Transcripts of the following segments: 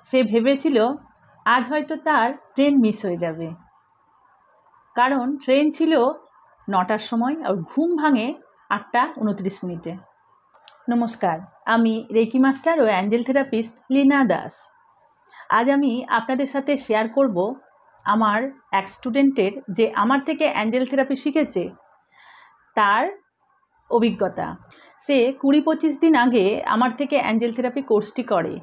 সে ভেবেছিল আজ হয়তো তার ট্রেন মিস হয়ে যাবে, কারণ ট্রেন ছিল 9টার সময় আর ঘুম ভাঙে 8:29। নমস্কার, আমি রেকি মাস্টার ও অ্যাঞ্জেল থেরাপিস্ট লীনা দাস। আজ আমি আপনাদের সাথে শেয়ার করব আমার এক স্টুডেন্টের, যে আমার থেকে অ্যাঞ্জেল থেরাপি শিখেছে, তার অভিজ্ঞতা। সে 20-25 দিন আগে আমার থেকে অ্যাঞ্জেল থেরাপি কোর্সটি করে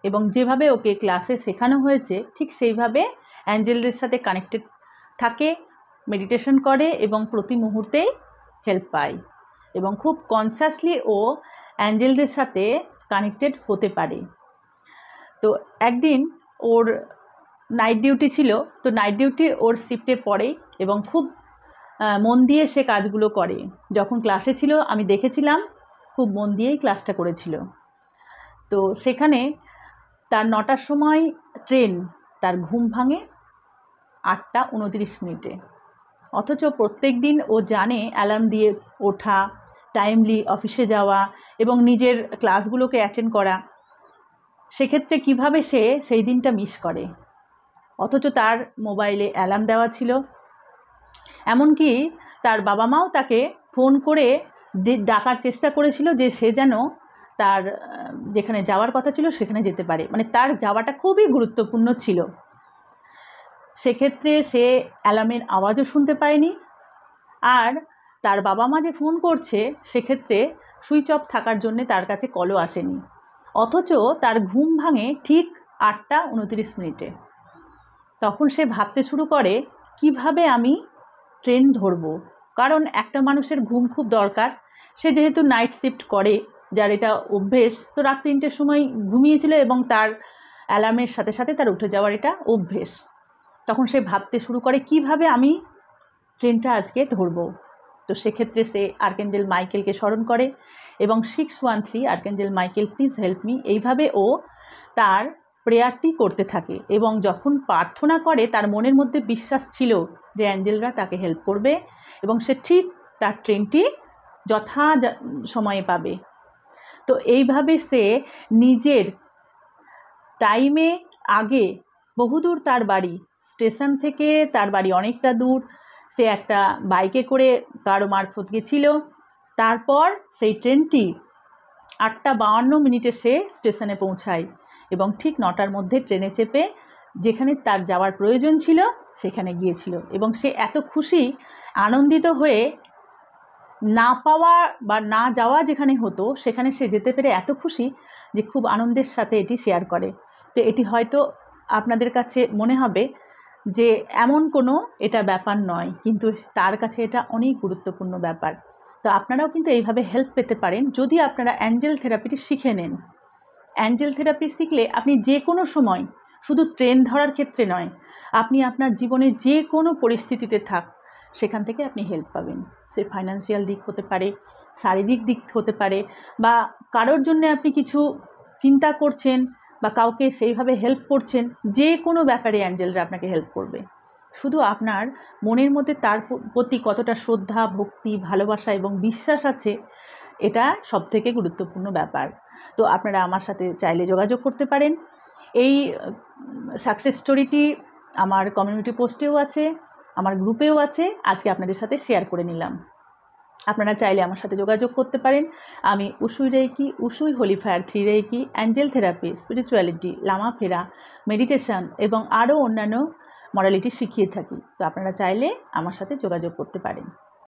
এবং যেভাবে ওকে ক্লাসে শেখানো হয়েছে ঠিক সেইভাবে অ্যাঞ্জেলদের সাথে কানেক্টেড থাকে, মেডিটেশন করে এবং প্রতি মুহূর্তেই হেল্প পায় এবং খুব কনসাসলি ও অ্যাঞ্জেলদের সাথে কানেক্টেড হতে পারে। তো একদিন ওর নাইট ডিউটি ছিল, তো নাইট ডিউটি ওর শিফটে পড়ে এবং খুব মন দিয়ে সে কাজগুলো করে। যখন ক্লাসে ছিল আমি দেখেছিলাম খুব মন দিয়েই ক্লাসটা করেছিল। তো সেখানে তার 9টার সময় ট্রেন, তার ঘুম ভাঙে 8:29। অথচ প্রত্যেক দিন ও জানে অ্যালার্ম দিয়ে ওঠা, টাইমলি অফিসে যাওয়া এবং নিজের ক্লাসগুলোকে অ্যাটেন্ড করা। সেক্ষেত্রে কিভাবে সে সেই দিনটা মিস করে? অথচ তার মোবাইলে অ্যালার্ম দেওয়া ছিল, এমনকি তার বাবা মাও তাকে ফোন করে ডাকার চেষ্টা করেছিল যে সে যেন তার যেখানে যাওয়ার কথা ছিল সেখানে যেতে পারে, মানে তার যাওয়াটা খুবই গুরুত্বপূর্ণ ছিল। সেক্ষেত্রে সে অ্যালার্মের আওয়াজও শুনতে পায়নি, আর তার বাবা মা যে ফোন করছে সেক্ষেত্রে সুইচ অফ থাকার জন্যে তার কাছে কলও আসেনি। অথচ তার ঘুম ভাঙে ঠিক 8:29। তখন সে ভাবতে শুরু করে কিভাবে আমি ট্রেন ধরবো, কারণ একটা মানুষের ঘুম খুব দরকার। সে যেহেতু নাইট শিফট করে, যার এটা অভ্যেস, তো রাত 3টের সময় ঘুমিয়েছিল এবং তার অ্যালার্মের সাথে সাথে তার উঠে যাওয়ার এটা অভ্যেস। তখন সে ভাবতে শুরু করে কিভাবে আমি ট্রেনটা আজকে ধরবো। তো সেক্ষেত্রে সে আর্কেঞ্জেল মাইকেলকে স্মরণ করে এবং 613 archangel Michael please help me, এইভাবে ও তার প্রেয়ারটি করতে থাকে। এবং যখন প্রার্থনা করে তার মনের মধ্যে বিশ্বাস ছিল যে অ্যাঞ্জেলরা তাকে হেল্প করবে এবং সে ঠিক তার ট্রেনটি যথা সময়ে পাবে। তো এইভাবে সে নিজের টাইমে আগে, বহুদূর তার বাড়ি, স্টেশন থেকে তার বাড়ি অনেকটা দূর, সে একটা বাইকে করে কারো মারফত গেছিল। তারপর সেই ট্রেনটি 8:52 সে স্টেশনে পৌঁছায় এবং ঠিক 9টার মধ্যে ট্রেনে চেপে যেখানে তার যাওয়ার প্রয়োজন ছিল সেখানে গিয়েছিল। এবং সে এত খুশি, আনন্দিত হয়ে, না পাওয়া বা না যাওয়া যেখানে হতো সেখানে সে যেতে পেরে এত খুশি যে খুব আনন্দের সাথে এটি শেয়ার করে। তো এটি হয়তো আপনাদের কাছে মনে হবে যে এমন কোনো এটা ব্যাপার নয়, কিন্তু তার কাছে এটা অনেক গুরুত্বপূর্ণ ব্যাপার। তো আপনারাও কিন্তু এইভাবে হেল্প পেতে পারেন যদি আপনারা অ্যাঞ্জেল থেরাপিটি শিখে নেন। অ্যাঞ্জেল থেরাপি শিখলে আপনি যে কোনো সময়, শুধু ট্রেন ধরার ক্ষেত্রে নয়, আপনি আপনার জীবনে যে কোনো পরিস্থিতিতে থাক সেখান থেকে আপনি হেল্প পাবেন। সে ফাইন্যান্সিয়াল দিক হতে পারে, শারীরিক দিক হতে পারে, বা কারোর জন্য আপনি কিছু চিন্তা করছেন বা কাউকে সেইভাবে হেল্প করছেন, যে কোনো ব্যাপারে অ্যাঞ্জেলরা আপনাকে হেল্প করবে। শুধু আপনার মনের মধ্যে তার প্রতি কতটা শ্রদ্ধা, ভক্তি, ভালোবাসা এবং বিশ্বাস আছে, এটা সবথেকে গুরুত্বপূর্ণ ব্যাপার। তো আপনারা আমার সাথে চাইলে যোগাযোগ করতে পারেন। এই সাকসেস স্টোরিটি আমার কমিউনিটি পোস্টেও আছে, আমার গ্রুপেও আছে, আজকে আপনাদের সাথে শেয়ার করে নিলাম। আপনারা চাইলে আমার সাথে যোগাযোগ করতে পারেন। আমি Usui reiki, Usui holy fire 3 reiki, angel therapy, spirituality, Lama Fera, meditation এবং আরও অন্যান্য মডালিটি শিখিয়ে থাকি। তো আপনারা চাইলে আমার সাথে যোগাযোগ করতে পারেন।